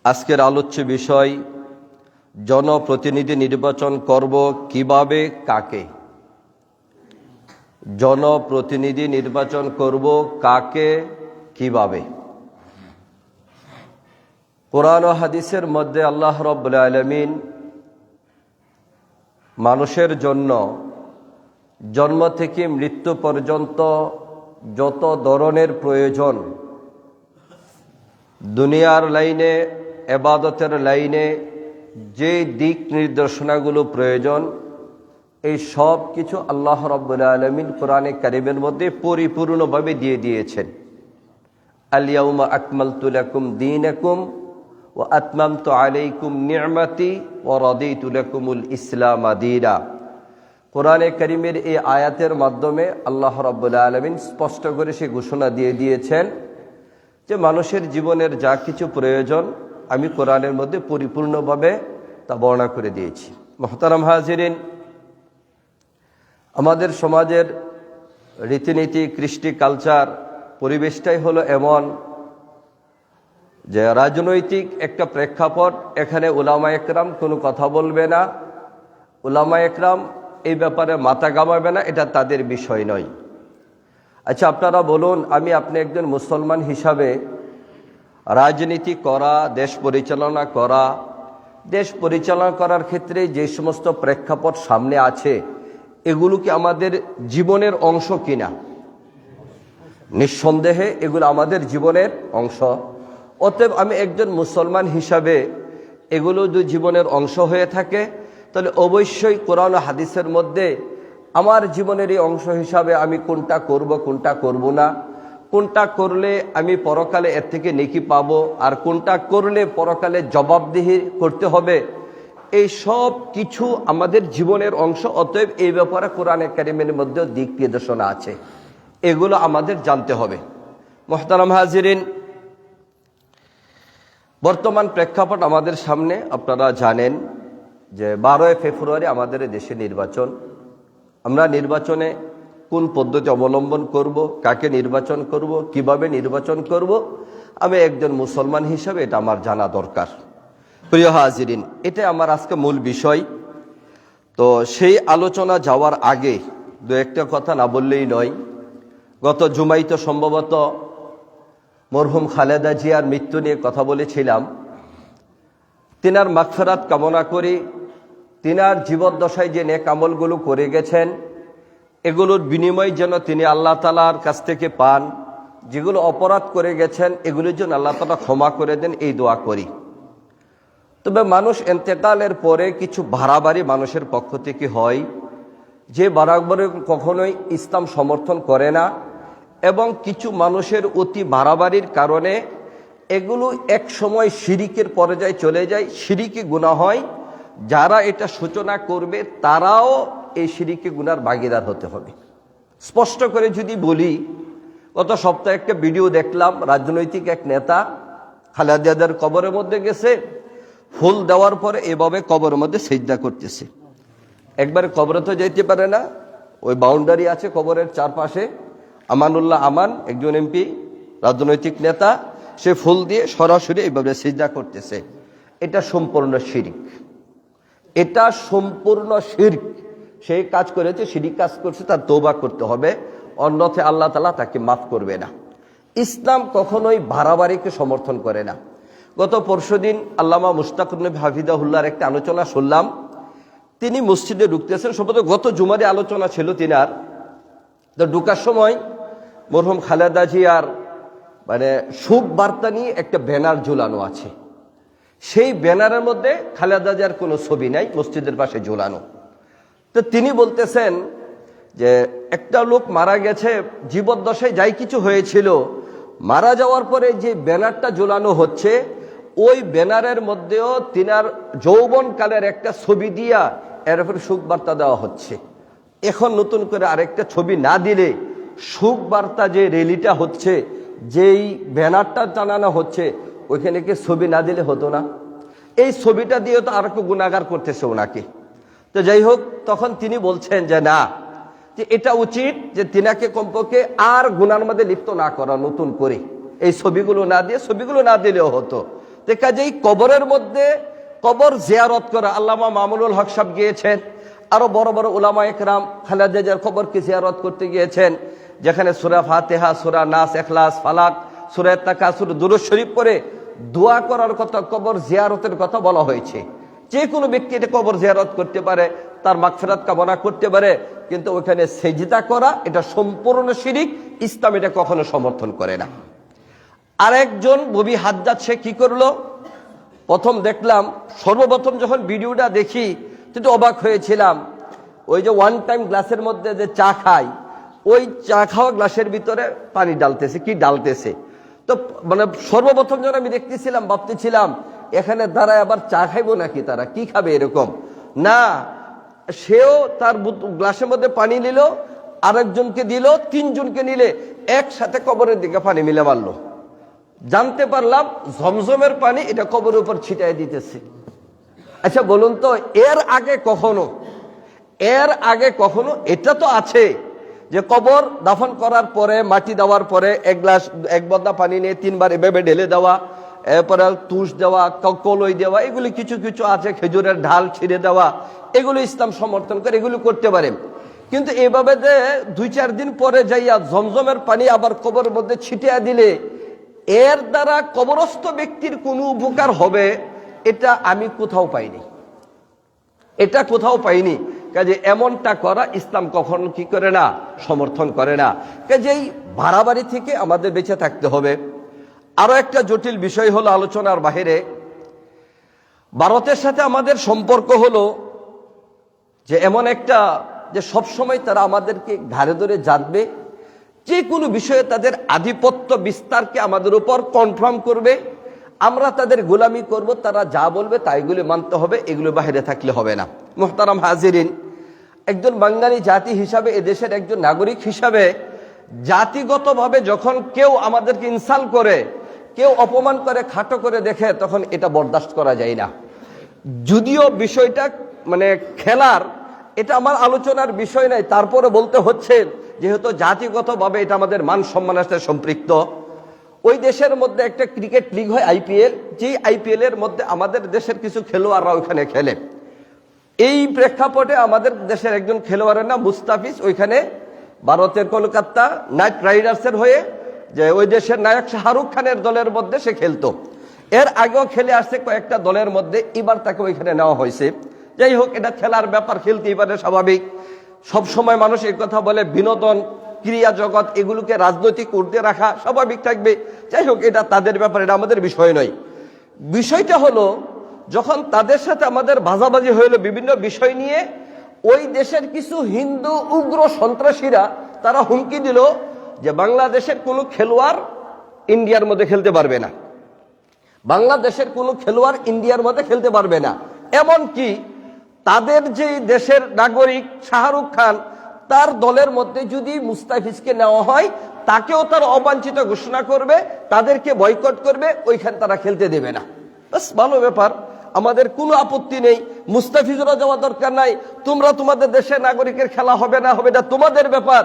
আজকের আলোচ্য বিষয় জনপ্রতিনিধি নির্বাচন করব কিভাবে, কাকে। জনপ্রতিনিধি নির্বাচন করব কাকে, কিভাবে। কোরআন ও হাদিসের মধ্যে আল্লাহ রাব্বুল আলামিন মানুষের জন্য জন্ম থেকে মৃত্যু পর্যন্ত যত ধরনের প্রয়োজন, দুনিয়ার লাইনে, ইবাদতের লাইনে যে দিক নির্দেশনাগুলো প্রয়োজন, এই সব কিছু আল্লাহ রাব্বুল আলামিন কোরআনে কারীমের মধ্যে পরিপূর্ণভাবে দিয়ে দিয়েছেন। আল ইয়াউমা আকমালতু লাকুম দীনাকুম ওয়া আতমামতু আলাইকুম নি'মাতি ওয়া রাদিতু লাকুমুল ইসলাম দীনা। কোরআনে কারীমের এই আয়াতের মাধ্যমে আল্লাহ রাব্বুল আলামিন স্পষ্ট করে সে ঘোষণা দিয়ে দিয়েছেন যে মানুষের জীবনের যা কিছু প্রয়োজন আমি কোরআনের মধ্যে পরিপূর্ণভাবে তা বর্ণনা করে দিয়েছি। মুহতারাম হাজিরিন, আমাদের সমাজের রীতিনীতি, কৃষ্টি, কালচার, পরিবেশটাই হলো এমন যে রাজনৈতিক একটা প্রেক্ষাপট, এখানে উলামা একরাম কোনো কথা বলবে না, উলামা একরাম এই ব্যাপারে মাথা ঘামাবে না, এটা তাদের বিষয় নয়। আচ্ছা, আপনারা বলুন, আপনি একজন মুসলমান হিসাবে রাজনীতি করা, দেশ পরিচালনা করার ক্ষেত্রে যে সমস্ত প্রেক্ষাপট সামনে আছে, এগুলো কি আমাদের জীবনের অংশ কিনা? নিঃসন্দেহে এগুলো আমাদের জীবনের অংশ। অতএব আমি একজন মুসলমান হিসাবে এগুলো যদি জীবনের অংশ হয়ে থাকে, তাহলে অবশ্যই কোরআন ও হাদিসের মধ্যে আমার জীবনের এই অংশ হিসাবে আমি কোনটা করব, কোনটা করব না, কোনটা করলে আমি পরকালে এর থেকে নেকি পাবো, আর কোনটা করলে পরকালে জবাবদিহি করতে হবে, এই সব কিছু আমাদের জীবনের অংশ। অতএব এই ব্যাপারে কোরআনে কারীমের মধ্যে দিক নির্দেশনা আছে, এগুলো আমাদের জানতে হবে। মুহতারাম হাজিরিন, বর্তমান প্রেক্ষাপট আমাদের সামনে, আপনারা জানেন যে 12 ফেব্রুয়ারি আমাদের দেশে নির্বাচন। আমরা নির্বাচনে কোন পদ্ধতি অবলম্বন করব, কাকে নির্বাচন করব, কিভাবে নির্বাচন করব, আমি একজন মুসলমান হিসাবে এটা আমার জানা দরকার। প্রিয় হাজিরিন, এটা আমার আজকে মূল বিষয়। তো সেই আলোচনা যাওয়ার আগে দু একটা কথা না বললেই নয়। গত জুমাই তো সম্ভবত মরহুম খালেদা জিয়ার মৃত্যু নিয়ে কথা বলেছিলাম। তিনার মাগফিরাত কামনা করি। তিনার জীবদ্দশায় যে নেক আমলগুলো করে গেছেন, এগুলোর বিনিময় যেন তিনি আল্লাহ তাআলার কাছ থেকে পান। যেগুলো অপরাধ করে গেছেন, এগুলোর জন্য আল্লাহ তাআলা ক্ষমা করে দেন, এই দোয়া করি। তবে মানুষ ইন্তেকালের পরে কিছু বাড়াবাড়ি মানুষের পক্ষ থেকে হয়, যে বাড়াবাড়ি কখনোই ইসলাম সমর্থন করে না, এবং কিছু মানুষের অতি বাড়াবাড়ির কারণে এগুলো এক সময় শিরিকের পর্যায়ে চলে যায়, শিরিকি গুনাহ হয়। যারা এটা সূচনা করবে তারাও এই শিরিকি গুনার ভাগীদার হতে হবে। স্পষ্ট করে যদি বলি, গত সপ্তাহে একটা ভিডিও দেখলাম, রাজনৈতিক এক নেতা খালেদা জিয়ার কবরের মধ্যে গেছে, ফুল দেওয়ার পরে এভাবে কবরের মধ্যে সিজদা করতেছে। একবারে কবরে তো যাইতে পারে না, ওই বাউন্ডারি আছে কবরের চারপাশে। আমানুল্লাহ আমান, একজন এমপি, রাজনৈতিক নেতা, সে ফুল দিয়ে সরাসরি এইভাবে সিজদা করতেছে। এটা সম্পূর্ণ শিরক, এটা সম্পূর্ণ শিরক। সেই কাজ করেছে, শিরক কাজ করছে, তার তওবা করতে হবে, অন্যথায় আল্লাহ তাআলা তাকে মাফ করবে না। ইসলাম কখনোই বাড়াবাড়িকে সমর্থন করে না। গত পরশুদিন আল্লামা মুশতাকুর নবী হাফিজাহুল্লাহর একটা আলোচনা শুনলাম। তিনি মসজিদে ঢুকতেছেন, সম্ভবত গত জুমারে আলোচনা ছিল তিনার। তো ঢুকার সময় মরহুম খালেদা জিয়ার শোক বার্তা নিয়ে একটা ব্যানার ঝুলানো আছে। সেই ব্যানারের মধ্যে খালেদা জিয়ার কোনো ছবি নাই, মসজিদের পাশে ঝুলানো। তো তিনি বলতেছেন যে একটা লোক মারা গেছে, জীবদ্দশায় যাই কিছু হয়েছিল, মারা যাওয়ার পরে যে ব্যানারটা ঝুলানো হচ্ছে, ওই ব্যানারের মধ্যেও তিনার যৌবনকালের একটা ছবি দিয়া এর উপরে শোক বার্তা দেওয়া হচ্ছে। এখন নতুন করে আরেকটা ছবি না দিলে শোক বার্তা যে র্যালিটা হচ্ছে, যেই ব্যানারটা টানানো হচ্ছে, ওইখানে কি ছবি না দিলে হতো না? এই ছবিটা দিয়ে তো আর একটু গুনাহগার করতেছে ওনাকে। তো যাই হোক, তখন তিনি বলছেন যে না, যে এটা উচিত যে তিনাকে কমপক্ষে আর গুনার মধ্যে লিপ্ত না করা, নতুন করে এই ছবিগুলো না দিয়ে, ছবিগুলো না দিলেও হতো। তো তো কাজেই কবরের মধ্যে কবর জিয়ারত করা, আল্লামা মামুনুল হক সাহেব গিয়েছেন, আরো বড় বড় উলামা একরাম খালেদা জিয়ার কবরকে জিয়ারত করতে গিয়েছেন, যেখানে সূরা ফাতিহা, সূরা নাস, ইখলাস, ফালাক, সূরা তাকাসুর, দুরূদ শরীফ পড়ে দোয়া করার কথা, কবর জিয়ারতের কথা বলা হয়েছে। যে কোনো ব্যক্তি এটা কবর জিয়ারত করতে পারে, তার মাগফিরাত কামনা করতে পারে, কিন্তু ওখানে সেজদা করা এটা সম্পূর্ণ শিরিক। ইসলাম এটা কখনো সমর্থন করে না। আরেকজন ববি হাজ্জাজ, সে কি করলো, প্রথম দেখলাম, সর্বপ্রথম যখন ভিডিওটা দেখি একটু অবাক হয়েছিলাম। ওই যে ওয়ান টাইম গ্লাসের মধ্যে যে চা খায়, ওই চা খাওয়া গ্লাসের ভিতরে পানি ডালতেছে, কি ডালতেছে। তো মানে সর্বপ্রথম যখন আমি দেখতেছিলাম ভাবতেছিলাম এখানে দাঁড়ায় আবার চা খাইবো নাকি, তারা কি খাবে এরকম না। সেও তার গ্লাসের মধ্যে পানি নিল, আরেকজনকে দিল, তিনজনকে নিলে একসাথে কবরের দিকে পানি মিলে মারলো। জানতে পারলাম জমজমের পানি এটা কবরের উপর ছিটাই দিতেছে। আচ্ছা বলুন তো, এর আগে কখনো এটা তো আছে যে কবর দাফন করার পরে, মাটি দেওয়ার পরে এক বদনা পানি নিয়ে 3 বার এভাবে ঢেলে দেওয়া, এরপরে তুষ দেওয়া, কলই দেওয়া, এগুলি কিছু কিছু আছে, খেজুরের ঢাল ছিঁড়ে দেওয়া, এগুলো ইসলাম সমর্থন করে, এগুলো করতে পারে। কিন্তু এভাবে যে 2-4 দিন পরে যাইয়া জমজমের পানি আবার কবরের মধ্যে ছিটিয়ে দিলে এর দ্বারা কবরস্থ ব্যক্তির কোনো উপকার হবে, এটা আমি কোথাও পাইনি। কাজে এমনটা করা ইসলাম কখনো কি করে না, সমর্থন করে না। কাজেই বাড়াবাড়ি থেকে আমাদের বেঁচে থাকতে হবে। আরো একটা জটিল বিষয় হলো আলোচনার বাহিরে, ভারতের সাথে আমাদের সম্পর্ক হলো যে এমন একটা, যে সবসময় তারা আমাদেরকে ঘাড়ে ধরে যাবে, যে কোনো বিষয়ে তাদের আধিপত্য বিস্তারকে আমাদের উপর কনফার্ম করবে, আমরা তাদের গোলামি করব, তারা যা বলবে তাইগুলো মানতে হবে, এগুলো বাইরে থাকলে হবে না। মুহতারাম হাজিরিন, একজন বাঙালি জাতি হিসাবে, এদেশের একজন নাগরিক হিসাবে, জাতিগতভাবে যখন কেউ আমাদেরকে ইনসাল্ট করে, কেউ অপমান করে, খাটো করে দেখে, তখন এটা বরদাস্ত করা যায় না। যদিও বিষয়টা মানে খেলার, এটা আমার আলোচনার বিষয় নাই, তারপরে বলতে হচ্ছে যেহেতু জাতিগতভাবে এটা আমাদের মান সম্মানের সাথে সম্পৃক্ত। ওই দেশের মধ্যে একটা ক্রিকেট লিগ হয় আইপিএল, যে আইপিএল এর মধ্যে আমাদের দেশের কিছু খেলোয়াড়রা ওইখানে খেলে। এই প্রেক্ষাপটে আমাদের দেশের একজন খেলোয়াড়ের নাম মুস্তাফিজ, ওইখানে ভারতের কলকাতা নাইট রাইডার্সের হয়ে, যে ওই দেশের নায়ক শাহরুখ খানের দলের মধ্যে সে খেলতো। এর আগেও খেলে আসছে কয়েকটা দলের মধ্যে, এবার তাকে ওইখানে নেওয়া হয়েছে। যাই হোক, এটা খেলার ব্যাপার, খেলতেই পারে, স্বাভাবিক। সব সময় মানুষ এই কথা বলে, বিনোদন, ক্রিয়া জগৎ, এগুলোকে রাজনৈতিক ঊর্ধ্বে রাখা স্বাভাবিক থাকবে। যাই হোক, এটা তাদের ব্যাপার, এটা আমাদের বিষয় নয়। বিষয়টা হলো, যখন তাদের সাথে আমাদের ভাজাভাজি হইলো বিভিন্ন বিষয় নিয়ে, ওই দেশের কিছু হিন্দু উগ্র সন্ত্রাসীরা তারা হুমকি দিল যে বাংলাদেশের কোনো খেলোয়াড় ইন্ডিয়ার মধ্যে খেলতে পারবে না, বাংলাদেশের কোনো খেলোয়াড় ইন্ডিয়ার মধ্যে খেলতে পারবে না। এমনকি তাদের যে দেশের নাগরিক শাহরুখ খান, তার দলের মধ্যে যদি মুস্তাফিজকে নেওয়া হয়, তাকেও তার অবাঞ্ছিত ঘোষণা করবে, তাদেরকে বয়কট করবে, ওইখানে তারা খেলতে দেবে না। বাস, ভালো ব্যাপার, আমাদের কোনো আপত্তি নেই, মুস্তাফিজরা যাওয়া দরকার নাই, তোমরা তোমাদের দেশের নাগরিকের খেলা হবে না হবে, এটা তোমাদের ব্যাপার।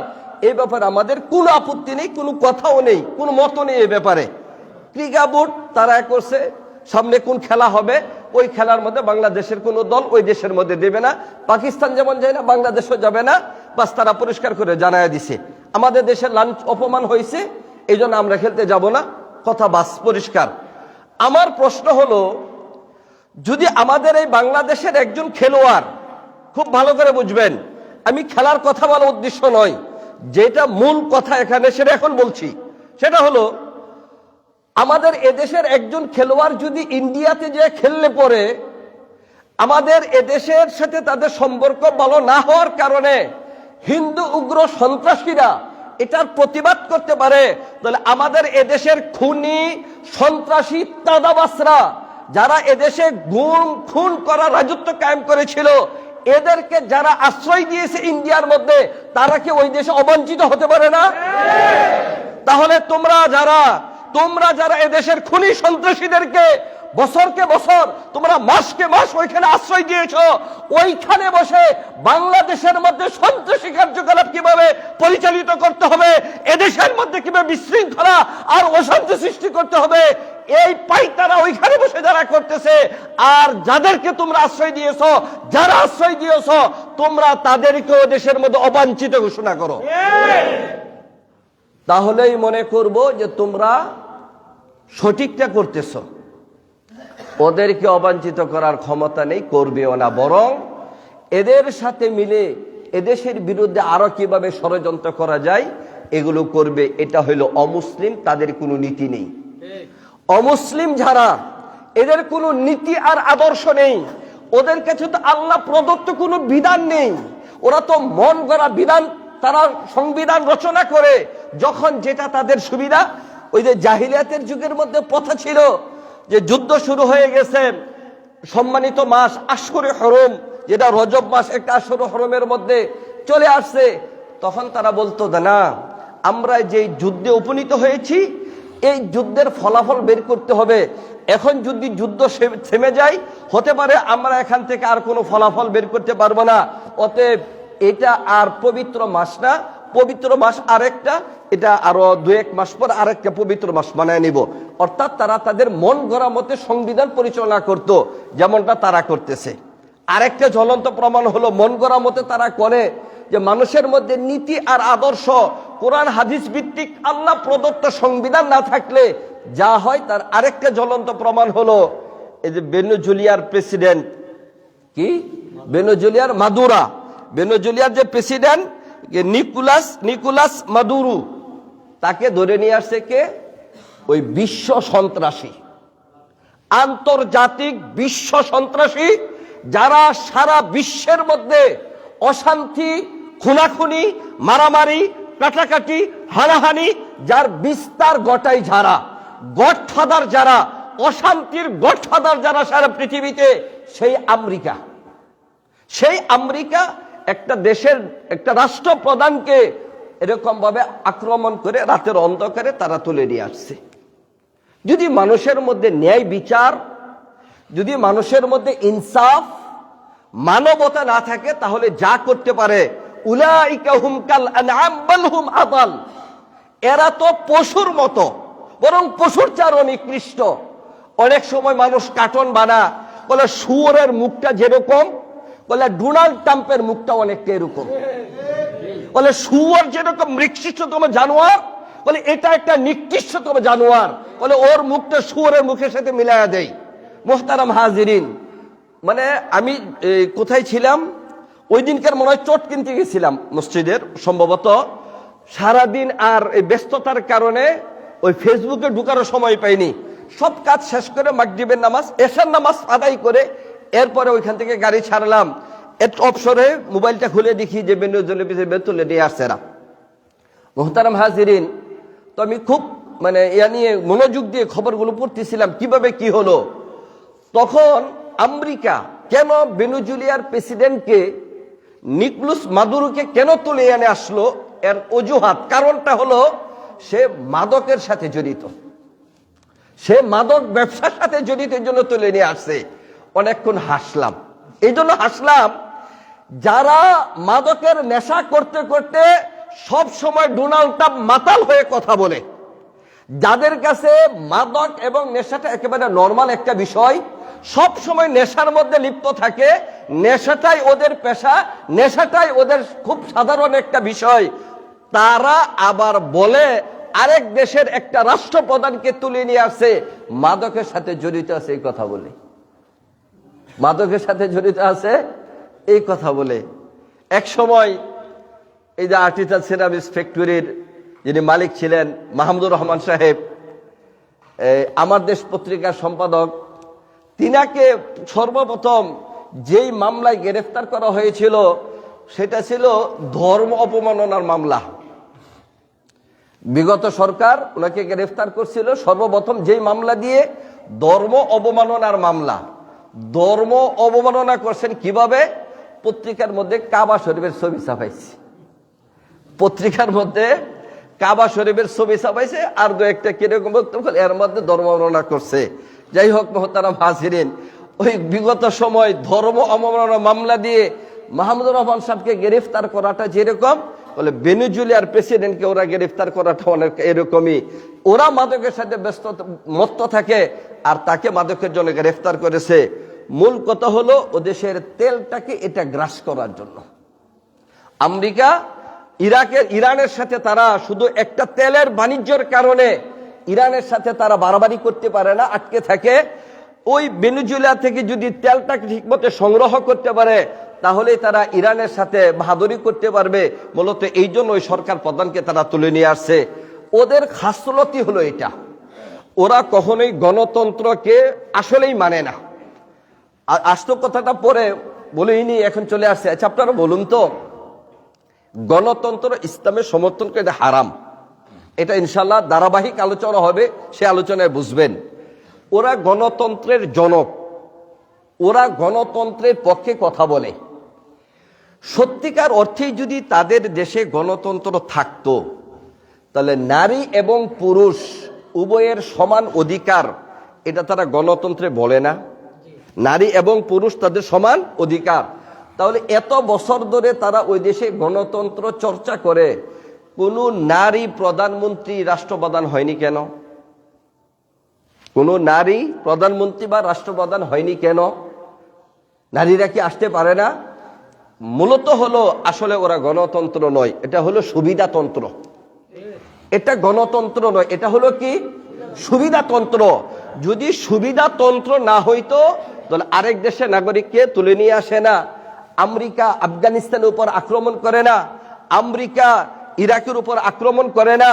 এই ব্যাপারে আমাদের কোনো আপত্তি নেই, কোনো কথাও নেই, কোনো মত নেই এই ব্যাপারে। ক্রিকেট বোর্ড তারা করছে, সামনে কোন খেলা হবে, ওই খেলার মধ্যে বাংলাদেশের কোনো দল ওই দেশের মধ্যে দেবে না। পাকিস্তান যেমন যায় না, বাংলাদেশও যাবে না। বাস, তারা পরিষ্কার করে জানায় দিছে আমাদের দেশের লাঞ্চ অপমান হয়েছে, এই জন্য আমরা খেলতে যাব না, কথা বাস পরিষ্কার। আমার প্রশ্ন হলো, যদি আমাদের এই বাংলাদেশের একজন খেলোয়াড়, খুব ভালো করে বুঝবেন, আমি খেলার কথা বলার উদ্দেশ্য নয়, যেটা মূল কথা এখানে সেটা এখন বলছি, সেটা হলো আমাদের এদেশের একজন খেলোয়াড় যদি ইন্ডিয়াতে যে খেললে পরে আমাদের এদেশের সাথে তাদের সম্পর্ক ভালো না হওয়ার কারণে হিন্দু উগ্র সন্ত্রাসীরা এটার প্রতিবাদ করতে পারে, তাহলে আমাদের এদেশের খুনি সন্ত্রাসী তাদাবাসরা যারা এদেশে খুন করা রাজত্ব কায়েম করেছিল, এদেরকে যারা আশ্রয় দিয়েছে ইন্ডিয়ার মধ্যে, তারা কি ওই দেশে অবঞ্চিত হতে পারে না? তাহলে তোমরা যারা এদেশের খুনি সন্ত্রাসীদেরকে বছরকে বছর, তোমরা মাসকে মাস ওইখানে আশ্রয় দিয়েছো, ওইখানে বসে বাংলাদেশের মধ্যে সন্ত্রাসী কার্যকলাপ কিভাবে পরিচালিত করতে হবে, এদেশের মধ্যে কিভাবে বিশৃঙ্খলা আর অশান্তি সৃষ্টি করতে হবে, এই পাইতারা ওইখানে বসে যারা করতেছে, আর যাদেরকে তোমরা আশ্রয় দিয়েছো, যারা আশ্রয় দিয়েছো, তোমরা তাদেরকেও দেশের মধ্যে অবাঞ্ছিত ঘোষণা করো। তাহলেই মনে করব যে তোমরা সঠিকটা করতেছো। ওদেরকে অবাঞ্ছিত করার ক্ষমতা নেই, করবেও না, বরং এদের সাথে মিলে এদেশের বিরুদ্ধে আরো কিভাবে ষড়যন্ত্র করা যায় এগুলো করবে। এটা হইল অমুসলিম, তাদের কোনো নীতি নেই। অমুসলিম যারা, এদের কোনো নীতি আর আদর্শ নেই, ওদের কাছে তো আল্লাহ প্রদত্ত কোনো বিধান নেই। ওরা তো মন গড়া বিধান, তারা সংবিধান রচনা করে যখন যেটা তাদের সুবিধা। ওই যে জাহিলিয়াতের যুগের মধ্যে প্রথা ছিল যে যুদ্ধ শুরু হয়ে গেছে, সম্মানিত মাস আশহুরে হরম, যেটা রজব মাস, একটা আশহুরে হরমের মধ্যে চলে আসছে, তখন তারা বলতো না, আমরা যে যুদ্ধে উপনীত হয়েছি এই যুদ্ধের ফলাফল বের করতে হবে। এখন যদি যুদ্ধ থেমে যায়, হতে পারে আমরা এখান থেকে আর কোনো ফলাফল বের করতে পারবো না, অতএব এটা আর পবিত্র মাস না, পবিত্র মাস আরেকটা, এটা আরো 2-1 মাস পর আরেকটা পবিত্র মাস বানায় নিব। অর্থাৎ তারা তাদের মন গড়া মতে সংবিধান পরিচালনা করত, যেমনটা তারা করতেছে। আরেকটা জ্বলন্ত প্রমাণ হলো মন গড়া মতে তারা করে যে মানুষের মধ্যে নীতি আর আদর্শ, কোরআন হাদিস ভিত্তিক আল্লাহ প্রদত্ত সংবিধান না থাকলে যা হয়, তার আরেকটা জ্বলন্ত প্রমাণ হলো এই যে ভেনেজুয়েলার প্রেসিডেন্ট, কি ভেনেজুয়েলার মাদুরা, ভেনেজুয়েলার যে প্রেসিডেন্ট নিকোলাস মাদুরো, তাকে ধরে নিয়ে আসছে কে? ওই বিশ্ব সন্ত্রাসী, আন্তর্জাতিক বিশ্ব সন্ত্রাসী, যারা সারা বিশ্বের মধ্যে অশান্তি, খুনাখুনি, মারামারি, কাটাকাটি, হানাহানি, যার বিস্তার ঘটায়, যারা গডফাদার, যারা অশান্তির গডফাদার যারা সারা পৃথিবীতে, সেই আমেরিকা একটা দেশের একটা রাষ্ট্রপ্রধানকে এরকম ভাবে আক্রমণ করে রাতের অন্ধকারে তারা তুলে নিয়ে আসছে। যদি মানুষের মধ্যে ন্যায় বিচার, যদি মানুষের মধ্যে ইনসাফ, মানবতা না থাকে, তাহলে যা করতে পারে, উলাইকা হুম কাল আনআম বাল হুম আদাল, এরা তো পশুর মতো, বরং পশুর চেয়ে নিকৃষ্ট। অনেক সময় মানুষ কার্টুন বানা, বলে শুয়োরের মুখটা যেরকম, বলে ডোনাল্ড ট্রাম্পের মুখটা অনেকটা এরকম, বলে শুয়োর যেরকম নিকৃষ্টতম জানোয়ার, বলে এটা একটা নিকৃষ্টতম জানোয়ার, বলে ওর মুখটা শুয়োরের মুখের সাথে মিলায়া দেয়। মুহতারাম হাজিরিন, মানে আমি কোথায় ছিলাম ওই দিনকার, মনে হয় চট কিনতে গেছিলাম মসজিদের সম্ভবত, সারাদিন আর এই ব্যস্ততার কারণে ওই ফেসবুকে ঢুকারও সময় পাইনি। সব কাজ শেষ করে মাগরিবের নামাজ, এশার নামাজ আদায় করে এরপরে ওইখান থেকে গাড়ি ছাড়লাম। অবসরে মোবাইলটা খুলে দেখি যে ভেনেজুয়েলা তুলে নিয়ে আসছে এরা। মুহতারাম হাজিরিন, তো আমি খুব মানে ইয়া নিয়ে মনোযোগ দিয়ে খবরগুলো পড়তেছিলাম, কিভাবে কি হলো। তখন আমেরিকা কেন ভেনেজুয়েলার প্রেসিডেন্টকে, নিকোলাস মাদুরোকে কেন তুলে এনে আসলো, এর অজুহাত, কারণটা হলো সে মাদকের সাথে জড়িত, সে মাদক ব্যবসার সাথে জড়িত, এর জন্য তুলে নিয়ে আসছে। অনেকক্ষণ হাসলাম, এই জন্য হাসলাম, যারা মাদকের নেশা করতে করতে সব সময় ডোনাল্ড ট্রাম্প মাতাল হয়ে কথা বলে, যাদের কাছে মাদক এবং নেশাটা একেবারে নর্মাল একটা বিষয়, সব সময় নেশার মধ্যে লিপ্ত থাকে, নেশাটাই ওদের পেশা, নেশাটাই ওদের খুব সাধারণ একটা বিষয়, তারা আবার বলে আরেক দেশের একটা রাষ্ট্রপ্রধানকে তুলে নিয়ে আসে মাদকের সাথে জড়িত আছে এই কথা বলে, মাদকের সাথে জড়িত আছে এই কথা বলে। এক সময় এই যে আর্টিসান সিরামিক্স ফ্যাক্টরির যিনি মালিক ছিলেন মাহমুদুর রহমান সাহেব, আমার দেশ পত্রিকার সম্পাদক, তিনাকে সর্বপ্রথম যেই মামলায় গ্রেফতার করা হয়েছিল সেটা ছিল ধর্ম অপমাননার মামলা। বিগত সরকার ওনাকে গ্রেফতার করছিল সর্বপ্রথম যেই মামলা দিয়ে, ধর্ম অবমাননার মামলা। ধর্ম অবমাননা করছেন কিভাবে? পত্রিকার মধ্যে কাবা শরীফের ছবি ছাপাইছে, পত্রিকার মধ্যে কাবা শরীফের ছবি ছাপাইছে, আর দু একটা কিরকম বক্তব্য, এর মধ্যে ধর্ম অবমাননা করছে। যাই হোক মুহতারাম হাজিরিন, ওই বিগত সময় ধর্ম অবমাননা মামলা দিয়ে মাহমুদুর রহমান সাহেবকে গ্রেফতার করাটা যেরকম, বলে ভেনেজুয়েলার প্রেসিডেন্টকে ওরা গ্রেফতার করাটা অনেক এরকমই, ওরা মাদকের সাথে ব্যস্ত মত্ত থাকে আর তাকে মাদকের জন্য গ্রেফতার করেছে। মূল কথা হলো ও দেশের তেলটাকে এটা গ্রাস করার জন্য। আমেরিকা ইরানের সাথে তারা শুধু একটা তেলের বাণিজ্যের কারণে ইরানের সাথে তারা বাড়াবাড়ি করতে পারে না, আটকে থাকে। ওই ভেনেজুয়েলা থেকে যদি তেলটাকে ঠিকমতো সংগ্রহ করতে পারে তাহলে তারা ইরানের সাথে বাহাদুরি করতে পারবে। মূলত এই জন্য ওই সরকার প্রধানকে তারা তুলে নিয়ে আসছে। ওদের খাসলতি হলো এটা, ওরা কখনোই গণতন্ত্রকে আসলেই মানে না। আর আস্ত কথাটা পরে বলিনি, এখন চলে আসছে। আচ্ছা আপনারা বলুন তো, গণতন্ত্র ইসলামের সমর্থন করে এটা হারাম, এটা ইনশাল্লাহ ধারাবাহিক আলোচনা হবে, সে আলোচনায় বুঝবেন। ওরা গণতন্ত্রের জনক, ওরা গণতন্ত্রের পক্ষে কথা বলে। সত্যিকার অর্থেই যদি তাদের দেশে গণতন্ত্র থাকতো তাহলে নারী এবং পুরুষ উভয়ের সমান অধিকার, এটা তারা গণতন্ত্রে বলে না? নারী এবং পুরুষ তাদের সমান অধিকার। তাহলে এত বছর ধরে তারা ওই দেশে গণতন্ত্র চর্চা করে, কোনো নারী প্রধানমন্ত্রী রাষ্ট্রপ্রধান হয়নি কেন? কোনো নারী প্রধানমন্ত্রী বা রাষ্ট্রপ্রধান হয়নি কেন? নারীরা কি আসতে পারে না? মূলত হলো আসলে ওরা গণতন্ত্র নয়, এটা হলো সুবিধাতন্ত্র। এটা গণতন্ত্র নয়, এটা হলো কি সুবিধাতন্ত্র। যদি সুবিধাতন্ত্র না হইতো তাহলে আরেক দেশের নাগরিককে তুলে নিয়ে আসে না। আমেরিকা আফগানিস্তানের উপর আক্রমণ করে না, আমেরিকা ইরাকের উপর আক্রমণ করে না,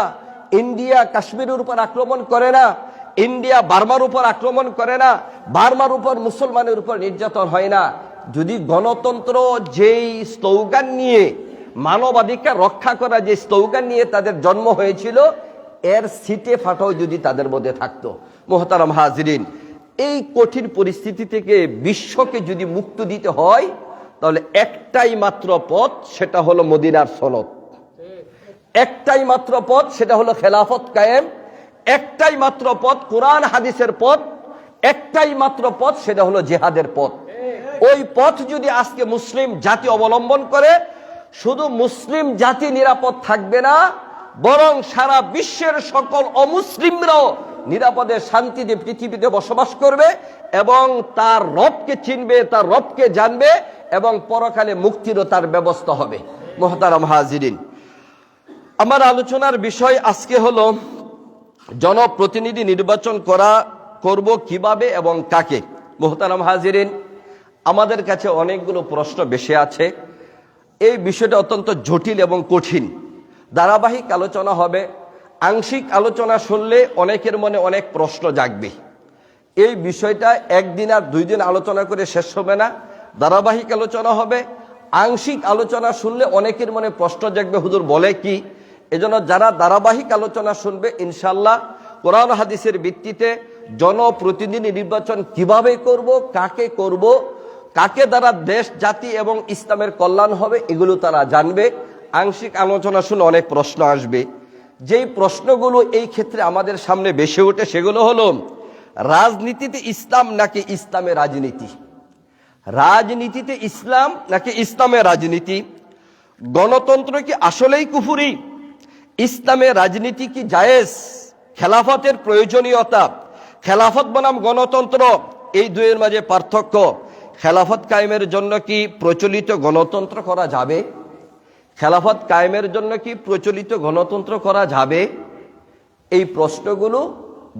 ইন্ডিয়া কাশ্মীরের উপর আক্রমণ করে না, ইন্ডিয়া বার্মার উপর আক্রমণ করে না, বার্মার উপর মুসলমানের উপর নির্যাতন হয় না। যদি গণতন্ত্র যেই স্লোগান নিয়ে, মানবাধিকার রক্ষা করা যে স্লোগান নিয়ে তাদের জন্ম হয়েছিল, এর সিটে ফাটাও যদি তাদের মধ্যে থাকতো। মোহতারাম হাজিরিন, এই কঠিন পরিস্থিতি থেকে বিশ্বকে যদি মুক্তি দিতে হয় তাহলে একটাই মাত্র পথ, সেটা হলো মদিনার সনদ। একটাই মাত্র পথ, সেটা হলো খেলাফত কায়েম। একটাই মাত্র পথ কোরআন হাদিসের পথ। একটাই মাত্র পথ, সেটা হলো জিহাদের পথ। ওই পথ যদি আজকে মুসলিম জাতি অবলম্বন করে, শুধু মুসলিম জাতি নিরাপদ থাকবে না, বরং সারা বিশ্বের সকল অমুসলিমরাও নিরাপদে শান্তিতে পৃথিবীতে বসবাস করবে এবং তার রবকে চিনবে, তার রবকে জানবে এবং পরকালে মুক্তিরও তার ব্যবস্থা হবে। মুহতারাম হাজিরিন, আমার আলোচনার বিষয় আজকে হলো জনপ্রতিনিধি নির্বাচন করব কিভাবে এবং কাকে। মুহতারাম হাজিরিন, আমাদের কাছে অনেকগুলো প্রশ্ন বেশি আছে। এই বিষয়টা অত্যন্ত জটিল এবং কঠিন। ধারাবাহিক আলোচনা হবে। আংশিক আলোচনা শুনলে অনেকের মনে অনেক প্রশ্ন জাগবে। এই বিষয়টা একদিন আর দুই দিন আলোচনা করে শেষ হবে না, ধারাবাহিক আলোচনা হবে। আংশিক আলোচনা শুনলে অনেকের মনে প্রশ্ন জাগবে, হুজুর বলে কি? এজন্য যারা ধারাবাহিক আলোচনা শুনবে ইনশাল্লাহ কোরআন হাদিসের ভিত্তিতে জনপ্রতিনিধি নির্বাচন কিভাবে করব, কাকে করব, কাকে দ্বারা দেশ জাতি এবং ইসলামের কল্যাণ হবে, এগুলো তারা জানবে। আংশিক আলোচনা শুনে অনেক প্রশ্ন আসবে। যেই প্রশ্নগুলো এই ক্ষেত্রে আমাদের সামনে বেশি ওঠে সেগুলো হলো, রাজনীতিতে ইসলাম নাকি ইসলামে রাজনীতি? রাজনীতিতে ইসলাম নাকি ইসলামে রাজনীতি? গণতন্ত্র কি আসলেই কুফরি? ইসলামে রাজনীতি কি জায়েজ? খেলাফতের প্রয়োজনীয়তা, খেলাফত বনাম গণতন্ত্র, এই দুইয়ের মাঝে পার্থক্য। খেলাফত কায়েমের জন্য কি প্রচলিত গণতন্ত্র করা যাবে? খেলাফত কায়েমের জন্য কি প্রচলিত গণতন্ত্র করা যাবে? এই প্রশ্নগুলো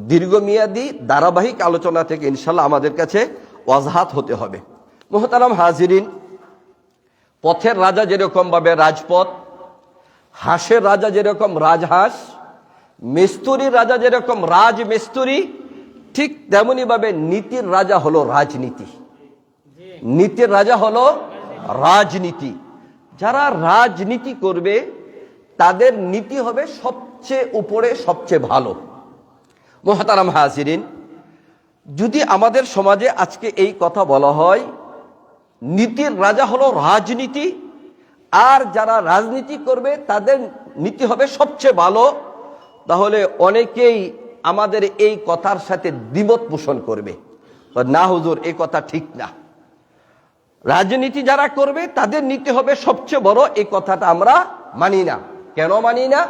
দীর্ঘমেয়াদী ধারাবাহিক আলোচনা থেকে ইনশাল্লাহ আমাদের কাছে ওয়াজাহাত হতে হবে। মুহতারাম হাজিরিন, পথের রাজা যেরকম ভাবে রাজপথ, হাঁসের রাজা যেরকম রাজহাঁস, মিস্তুরির রাজা যেরকম রাজমিস্তুরি, ঠিক তেমনি ভাবে নীতির রাজা হলো রাজনীতি। নীতির রাজা হলো রাজনীতি। যারা রাজনীতি করবে তাদের নীতি হবে সবচেয়ে উপরে, সবচেয়ে ভালো। মুহতারাম হাজিরিন, যদি আমাদের সমাজে আজকে এই কথা বলা হয় নীতির রাজা হলো রাজনীতি, আর যারা রাজনীতি করবে তাদের নীতি হবে সবচেয়ে ভালো, তাহলে অনেকেই আমাদের এই কথার সাথে দ্বিমত পোষণ করবে, না হুজুর এই কথা ঠিক না। রাজনীতি যারা করবে তাদের নীতি হবে সবচেয়ে বড়, এই কথাটা আমরা মানি না। কেন মানি না?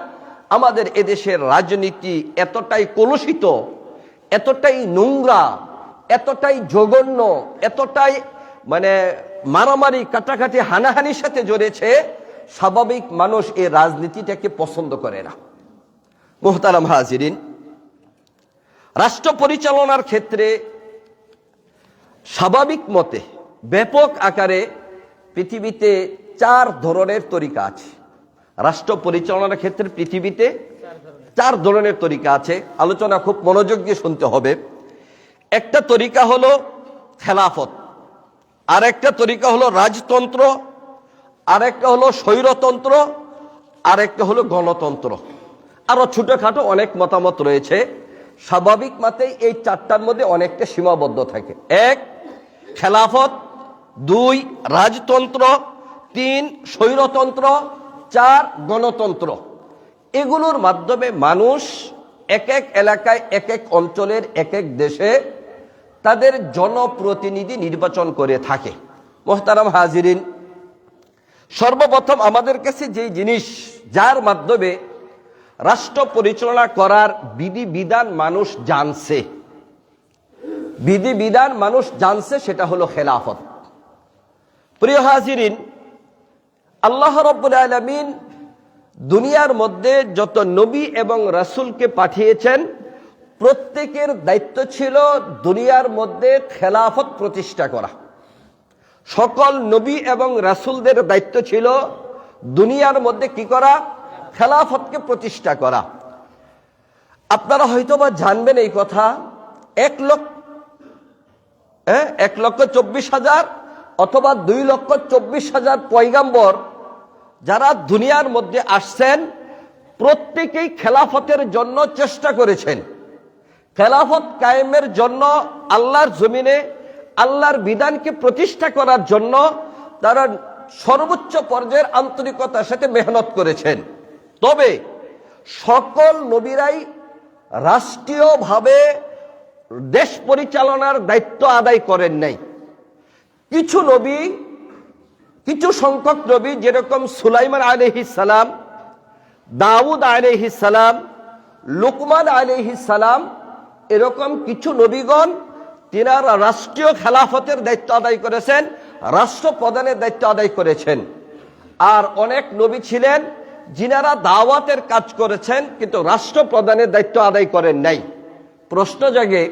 আমাদের এদেশের রাজনীতি এতটাই কলুষিত, এতটাই নোংরা, এতটাই জঘন্য, এতটাই মারামারি, কাটাকাটি, হানাহানির সাথে জড়েছে, স্বাভাবিক মানুষ এই রাজনীতিটাকে পছন্দ করে না। মুহতারাম হাজিরিন, রাষ্ট্র পরিচালনার ক্ষেত্রে স্বাভাবিক মতে ব্যাপক আকারে পৃথিবীতে 4 ধরনের তরিকা আছে। রাষ্ট্র পরিচালনার ক্ষেত্রে পৃথিবীতে 4 ধরনের তরিকা আছে। আলোচনা খুব মনোযোগ দিয়ে শুনতে হবে। একটা তরিকা হলো খেলাফত, আর একটা তরিকা হলো রাজতন্ত্র, আর একটা হলো স্বৈরতন্ত্র, আর একটা হলো গণতন্ত্র। আরো ছোটখাটো অনেক মতামত রয়েছে। স্বাভাবিক মতে এই 4টার মধ্যে অনেকটা সীমাবদ্ধ থাকে। 1 খেলাফত, 2 রাজতন্ত্র, 3 স্বৈরতন্ত্র, 4 গণতন্ত্র। এগুলোর মাধ্যমে মানুষ এক এক এলাকায়, এক এক অঞ্চলের, এক এক দেশে তাদের জনপ্রতিনিধি নির্বাচন করে থাকে। মুহতারাম হাজিরিন, সর্বপ্রথম আমাদের কাছে যে জিনিস যার মাধ্যমে রাষ্ট্র পরিচালনা করার বিধিবিধান মানুষ জানছে, সেটা হলো খেলাফত। প্রিয় হাজিরিন, আল্লাহ রাব্বুল আলামিন দুনিয়ার মধ্যে যত নবী এবং রাসূলকে পাঠিয়েছেন, প্রত্যেকের দায়িত্ব ছিল দুনিয়ার মধ্যে খেলাফত প্রতিষ্ঠা করা। সকল নবী এবং রাসূলদের দায়িত্ব ছিল দুনিয়ার মধ্যে কি করা? খেলাফতকে প্রতিষ্ঠা করা। আপনারা হয়তোবা জানবেন এই কথা, 1,24,000 অথবা 2,24,000 পয়গাম্বর যারা দুনিয়ার মধ্যে আসছেন, প্রত্যেকেই খেলাফতের জন্য চেষ্টা করেছেন। খেলাফত কায়েমের জন্য, আল্লাহর জমিনে আল্লাহর বিধানকে প্রতিষ্ঠা করার জন্য তারা সর্বোচ্চ পর্যায়ের আন্তরিকতার সাথে মেহনত করেছেন। তবে সকল নবীরাই রাষ্ট্রীয়ভাবে দেশ পরিচালনার দায়িত্ব আদায় করেন নাই। কিছু সংখ্যক নবী, যেরকম সুলাইমান আলাইহিস সালাম, দাউদ আলাইহিস সালাম, লুকমান আলাইহিস সালাম, এরকম কিছু নবীগণ তিনারা রাষ্ট্রীয় খেলাফতের দায়িত্ব আদায় করেছেন, রাষ্ট্রপ্রধানের দায়িত্ব আদায় করেছেন। আর অনেক নবী ছিলেন যিনারা দাওয়াতের কাজ করেছেন, কিন্তু রাষ্ট্রপ্রধানের দায়িত্ব আদায় করেন নাই। প্রশ্ন জাগে,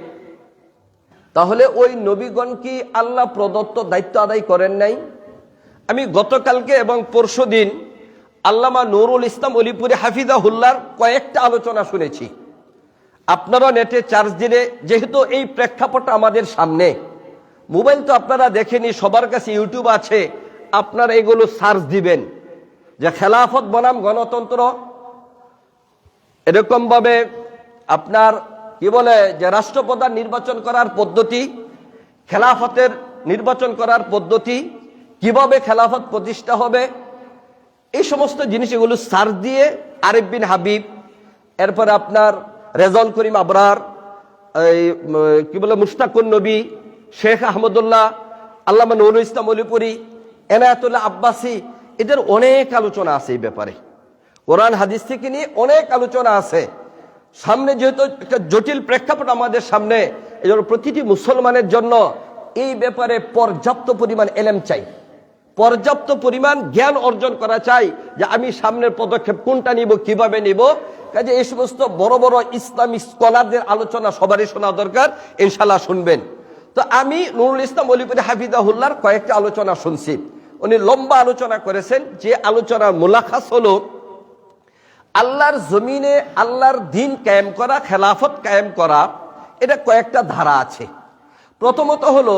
তাহলে ওই নবীগণ কি আল্লাহ প্রদত্ত দায়িত্ব আদায় করেন নাই? আমি গতকালকে এবং পরশুদিন আল্লামা নুরুল ইসলাম অলিপুরি হাফিজাহুল্লাহর কয়েকটা আলোচনা শুনেছি। আপনারা নেটে চার্জ দিলে, যেহেতু এই প্রেক্ষাপট আমাদের সামনে, মোবাইল তো আপনারা দেখেনি, সবার কাছে ইউটিউব আছে, আপনারা এগুলো সার্চ দিবেন যে খেলাফত বনাম গণতন্ত্র, এরকম ভাবে আপনার কি বলে যে রাষ্ট্রপ্রধান নির্বাচন করার পদ্ধতি, খেলাফতের নির্বাচন করার পদ্ধতি, কিভাবে খেলাফত প্রতিষ্ঠা হবে, এই সমস্ত জিনিস এগুলো সার্চ দিয়ে আরিফ বিন হাবিব, এরপরে আপনার রেজাউল করিম আবরার, কি বলে মুশতাকুন নবী, শেখ আহমদুল্লাহ, আল্লামা নুরুল ইসলাম অলিপুরি, এনায়েতুল্লাহ আব্বাসী, এদের অনেক আলোচনা আছে এই ব্যাপারে। কোরআন হাদিস থেকে নিয়ে অনেক আলোচনা আছে। সামনে যেহেতু একটা জটিল প্রেক্ষাপট আমাদের সামনে, এই জন্য প্রতিটি মুসলমানের জন্য এই ব্যাপারে পর্যাপ্ত পরিমাণ এলেম চাই, পর্যাপ্ত পরিমাণ জ্ঞান অর্জন করা চাই যে আমি সামনের পদক্ষেপ কোনটা নিব, কিভাবে নিব। কাজে এই সমস্ত বড় বড় ইসলামী স্কলারদের আলোচনা সবারই শোনা দরকার, ইনশাল্লাহ শুনবেন। তো আমি নুরুল ইসলাম অলিপুরি হাফিজাহুল্লাহর কয়েকটা আলোচনা শুনছি। উনি লম্বা আলোচনা করেছেন, যে আলোচনার মুলাখাস হলো আল্লাহর জমিনে আল্লাহর দ্বীন কায়েম করা, খেলাফত কায়েম করা, এটা কয়েকটা ধারা আছে। প্রথমত হলো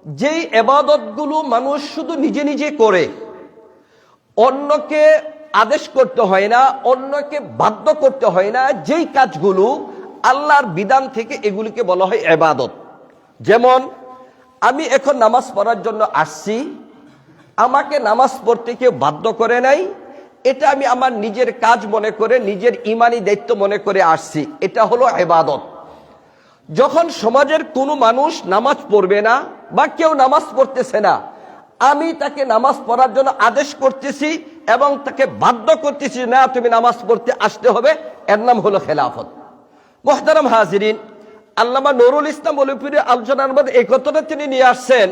যেই ইবাদতগুলো মানুষ শুধু নিজে নিজে করে, অন্যকে আদেশ করতে হয় না, অন্যকে বাধ্য করতে হয় না, যেই কাজগুলো আল্লাহর বিধান থেকে, এগুলিকে বলা হয় ইবাদত। যেমন আমি এখন নামাজ পড়ার জন্য আসছি, আমাকে নামাজ পড়তে কেউ বাধ্য করে নাই, এটা আমি আমার নিজের কাজ মনে করে, নিজের ইমানি দায়িত্ব মনে করে আসছি, এটা হলো ইবাদত। যখন সমাজের কোনো মানুষ নামাজ পড়বে না বা কেউ নামাজ পড়তেছে না, আমি তাকে নামাজ পড়ার জন্য আদেশ করতেছি, এবং তাকে বাধ্য করতেছি, না তুমি নামাজ পড়তে আসতে হবে, এর নাম হলো খেলাফত। মুহতারাম হাজিরিন, আল্লামা নুরুল ইসলাম ওলিপুরি আলোচনার মধ্যে এই কথাটা তিনি নিয়ে আসছেন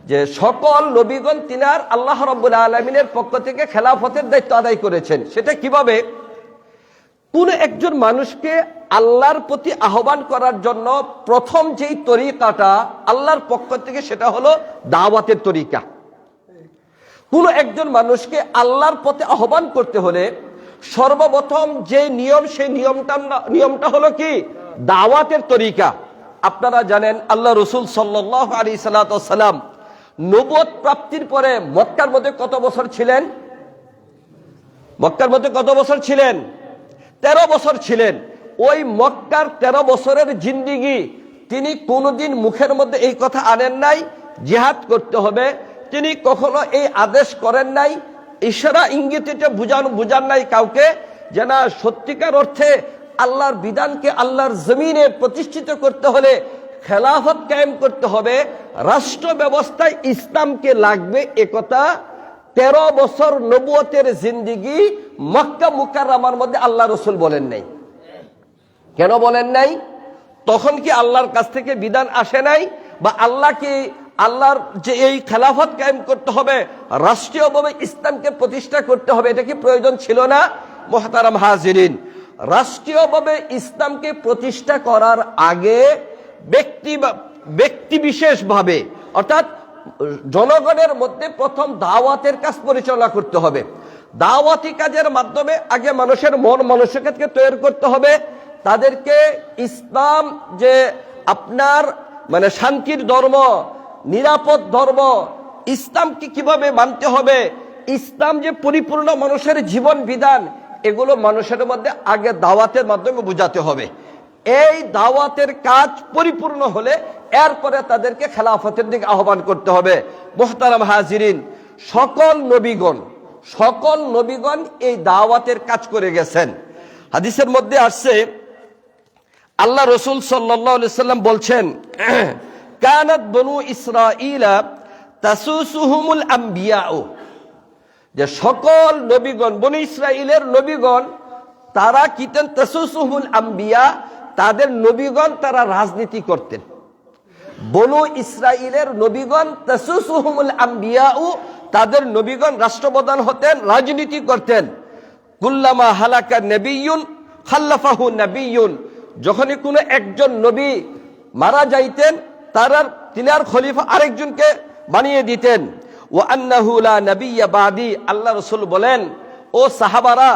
যে সকল নবীগণ তিনার আল্লাহ রাব্বুল আলামিনের পক্ষ থেকে খেলাফতের দায়িত্ব আদায় করেছেন। সেটা কিভাবে? কোন একজন মানুষকে আল্লাহর প্রতি আহ্বান করার জন্য প্রথম যেই তরিকাটা আল্লাহর পক্ষ থেকে, সেটা হলো দাওয়াতের তরিকা। কোন একজন মানুষকে আল্লাহর পথে আহ্বান করতে হলে সর্বপ্রথম যে নিয়ম, সেই নিয়মটা হলো কি? দাওয়াতের তরিকা। আপনারা জানেন আল্লাহ রসুল সাল্লাল্লাহু আলাইহি সাল্লাম নবুয়ত প্রাপ্তির পরে মক্কার মধ্যে কত বছর ছিলেন? মক্কার মধ্যে কত বছর ছিলেন? 13 বছর ছিলেন। ওই মক্কার 13 বছরের জিন্দিগি তিনি কোনোদিন মুখের মধ্যে এই কথা আনেন নাই জিহাদ করতে হবে। তিনি কখনো এই আদেশ করেন নাই, ইশারা ইঙ্গিতে বুঝান নাই কাউকে যে না, সত্যিকার অর্থে আল্লাহর বিধানকে আল্লাহর জমিনে প্রতিষ্ঠিত করতে হলে খেলাফত কায়েম করতে হবে, রাষ্ট্র ব্যবস্থায় ইসলামকে লাগবে। একথা 13 বছর নবুয়তের জিন্দিগি মক্কা মুকাররমার মধ্যে আল্লাহ রসুল বলেন নাই। কেন বলেন নাই? তখন কি আল্লাহর কাছ থেকে বিধান আসে নাই? বা আল্লাহর যে এই খেলাফত কায়েম করতে হবে, রাষ্ট্রীয়ভাবে ইসলামকে প্রতিষ্ঠা করতে হবে, এটা কি প্রয়োজন ছিল না? মুহতারাম হাজিরিন, রাষ্ট্রীয়ভাবে ইসলামকে প্রতিষ্ঠা করার আগে ব্যক্তি বিশেষভাবে, অর্থাৎ জনগণের মধ্যে প্রথম দাওয়াতের কাজ পরিচালনা করতে হবে। দাওয়াতি কাজের মাধ্যমে আগে মানুষের মন মানসিকতাকে তৈরি করতে হবে। তাদেরকে ইসলাম যে আপনার মানে শান্তির ধর্ম, নিরাপদ ধর্ম, ইসলামকে কিভাবে মানতে হবে, ইসলাম যে পরিপূর্ণ মানুষের জীবন বিধান, এগুলো মানুষের মধ্যে আগে দাওয়াতের মাধ্যমে বোঝাতে হবে। এই দাওয়াতের কাজ পরিপূর্ণ হলে এরপরে তাদেরকে খেলাফতের দিকে আহ্বান করতে হবে। মুহতারাম হাজিরিন, সকল নবীগণ এই দাওয়াতের কাজ করে গেছেন। হাদিসের মধ্যে আসছে আল্লাহ রসুল সাল্লাল্লাহু আলাইহি সাল্লাম বলছেন, কানাত বনু ইসরাঈলা তাসুসুহুমুল আম্বিয়াউ, যে সকল নবীগণ, বনু ইসরাঈলের নবীগণ তারা কিতেন তাসুসুহুমুল আম্বিয়া, তাদের নবীগণ তারা রাজনীতি করতেন। বনু ইসরাঈলের নবীগণ তাসুসুহুমুল আম্বিয়াউ, তাদের নবীগণ রাষ্ট্রপ্রধান হতেন, রাজনীতি করতেন। কুল্লামা হালাকা নবিয়্যুন খাল্লাফাহু নবিয়্যুন, যখনই কোনো একজন নবী মারা যাইতেন তিনি আর খলিফা আরেকজনকে বানিয়ে দিতেন। ওয়া আন্নাহু লা নাবিয়্যা বাদি, আল্লাহ রাসূল বলেন, ও সাহাবারা,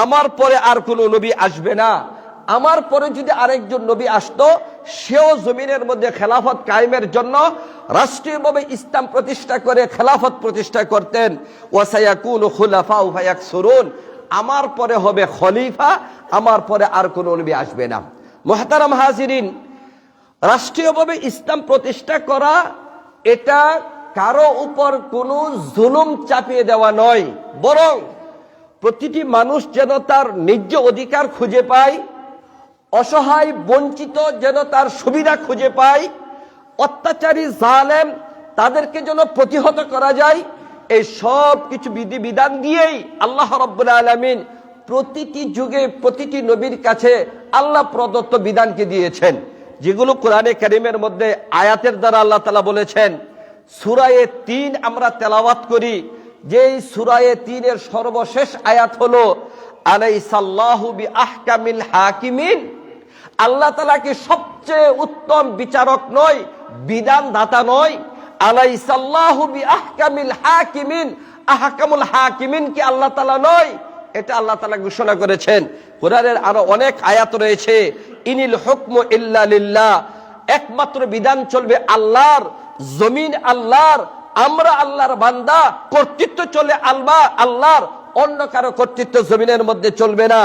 আমার পরে আর কোনো নবী আসবে না। আমার পরে যদি আরেকজন নবী আসতো, সেও জমিনের মধ্যে খেলাফত কায়েমের জন্য রাষ্ট্রীয়ভাবে ইসলাম প্রতিষ্ঠা করে খেলাফত প্রতিষ্ঠা করতেন। ওয়া সায়াকুনু খুলাফাউ ফায়াকসুরুন, আমার পরে হবে খলিফা, আমার পরে আর কোনো নবী আসবে না। মুহতারাম হাজিরিন, রাষ্ট্রীয়ভাবে ইসলাম প্রতিষ্ঠা করা এটা কারো উপর কোনো জুলুম চাপিয়ে দেওয়া নয়, বরং প্রতিটি মানুষ যেন তার ন্যায্য অধিকার খুঁজে পায়, অসহায় বঞ্চিত যেন তার সুবিধা খুঁজে পায়, অত্যাচারী জালেম তাদেরকে যেন প্রতিহত করা যায়, এই সব কিছু বিধিবিধান দিয়েই আল্লাহ রাব্বুল আলামিন প্রতিটি যুগে প্রতিটি নবীর কাছে আল্লাহ প্রদত্ত বিধানকে দিয়েছেন, যেগুলো কোরআনে কারীমের মধ্যে আয়াতের দ্বারা আল্লাহ তাআলা বলেছেন। সূরা ৩ আমরা তেলাওয়াত করি, যেই সূরা ৩ এর সর্বশেষ আয়াত হলো আলাইসাল্লাহু বিআহকামিল হাকিমিন, আল্লাহ তাআলা কি সবচেয়ে উত্তম বিচারক নয়, বিধানদাতা নয়? আলাইসাল্লাহু বিআহকামিল হাকিমিন, আহকামুল হাকিমিন কি আল্লাহ তাআলা নয়? এটা আল্লাহ তাআলা ঘোষণা করেছেন। কোরআনের আরো অনেক আয়াত রয়েছে, ইনিল হুকমু ইল্লা লিল্লাহ, একমাত্র বিধান চলবে আল্লাহর, জমিন আল্লাহর, আমরা আল্লাহর বান্দা, কর্তৃত্ব চলে আল্লাহর, অন্য কারো কর্তৃত্ব জমিনের মধ্যে চলবে না।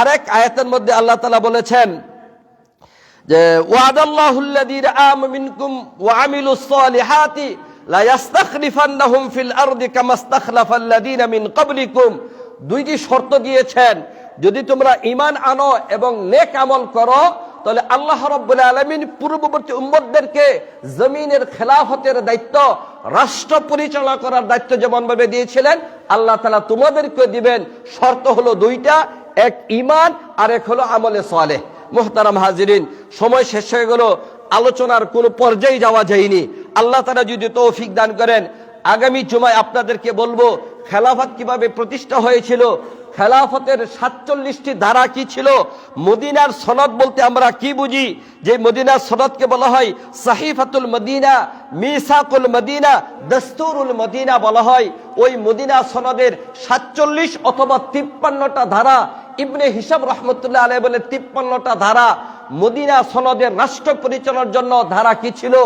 আরেক আয়াতের মধ্যে আল্লাহ তাআলা বলেছেন যে ওয়াদাল্লাহুল্লাযীনা আমানু মিনকুম ওয়া আমিলুস সালিহাতি লা ইস্তাখলিফান্নাহুম ফিল আরদি কামা ইস্তাখলাফাল্লাযীনা মিন ক্বাবলিকুম, দুইটি শর্ত দিয়েছেন, যদি তোমরা ঈমান আনো এবং নেক আমল করো তাহলে আল্লাহ রাব্বুল আলামিন পূর্ববর্তী উম্মতদেরকে জমিনের খেলাফতের দায়িত্ব, রাষ্ট্র পরিচালনা করার দায়িত্ব যেমন ভাবে দিয়েছিলেন, আল্লাহ তাআলা তোমাদেরকে দিবেন। শর্ত হলো দুইটা, এক ঈমান আর এক হলো আমলে সালেহ। মুহতারাম হাজিরিন, সময় শেষ হয়ে গেল, আলোচনার কোনো পর্যায়ে যাওয়া যায়নি। আল্লাহ তাআলা যদি তৌফিক দান করেন আগামী জুমায় আপনাদেরকে বলবো খেলাফত কিভাবে প্রতিষ্ঠা হয়েছিল, খেলাফতের 47টি ধারা কি ছিল, মদিনার সনদ বলতে আমরা কি বুঝি, যে মদিনার সনদকে বলা হয় সাহিফাতুল মদিনা, মিসাকুল মদিনা, দস্তুরুল মদিনা বলা হয়। ওই মদিনা সনদের 47 অথবা 53টা ধারা, ইবনে হিসাব রহমতুল্লাহ আলাইহি বলে 53টা ধারা। মদিনা সনদের রাষ্ট্র পরিচালনার জন্য ধারা কি ছিল,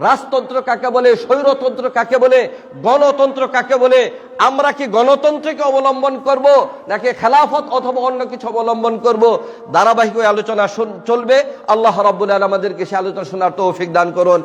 রাজতন্ত্র কাকে বলে, স্বৈরতন্ত্র কাকে বলে, গণতন্ত্র কাকে বলে, আমরা কি গণতন্ত্রকে অবলম্বন করব নাকি খেলাফত অথবা অন্য কিছু অবলম্বন করব, ধারাবাহিক আলোচনা চলবে। আল্লাহ রাব্বুল আলামিন আমাদেরকে সে আলোচনা শোনার তৌফিক দান করুন।